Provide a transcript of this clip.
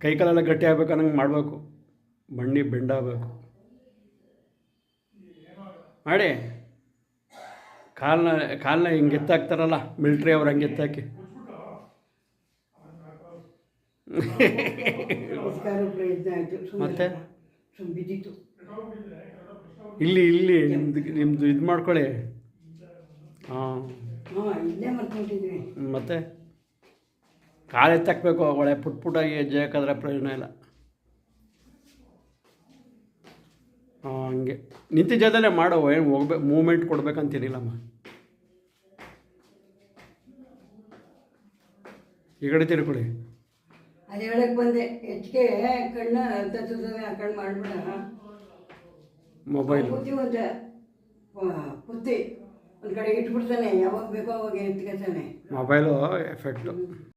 ಕೈ ಕಾಲೆಲ್ಲ ಗಟ್ಟಿ ಆಗ್ಬೇಕು ಅನ್ನಂಗೆ ಮಾಡಬೇಕು, ಬಣ್ಣಿ ಬೆಂಡಾಗಬೇಕು ಮಾಡಿ. ಕಾಲನ್ನ ಹಿಂಗೆ ಎತ್ತಾಕ್ತಾರಲ್ಲ ಮಿಲ್ಟ್ರಿ ಅವ್ರು, ಹಂಗೆ ಎತ್ತಾಕಿ. ಮತ್ತೆ ಇಲ್ಲಿ ನಿಮ್ಮದು ಇದು ಮಾಡ್ಕೊಳ್ಳಿ. ಹಾಂ, ಮತ್ತೆ ಕಾಲು ಎತ್ತಾಕಬೇಕು. ಒಳ್ಳೆ ಪುಟ್ಟಾಗಿ ಹೆಜ್ಜೆ ಹಾಕಿದ್ರೆ ಪ್ರಯೋಜನ ಇಲ್ಲ. ಹಾಂ, ಹಂಗೆ ನಿಂತಿದ್ದ ಜಾಗದಲ್ಲೇ ಮಾಡೋ, ಏನು ಮೂಮೆಂಟ್ ಕೊಡ್ಬೇಕಂತೇನಿಲ್ಲಮ್ಮ. ಈ ಕಡೆ ತಿರ್ಕೊಳ್ಳಿ. ಅದು ಹೇಳಕ್ಕೆ ಬಂದೆ, ಹೆಚ್ಚಿಗೆ ಕಣ್ಣು ಆ ಕಣ್ಣು ಮಾಡಿಬಿಡ. ಮೊಬೈಲ್ ಪುತ್ತಿ ಒಂದು ಕಡೆಗೆ ಇಟ್ಬಿಡ್ತಾನೆ, ಯಾವಾಗ ಬೇಕೋ ಅವಾಗ ಎತ್ಕೊತಾನೆ. Mobile effect.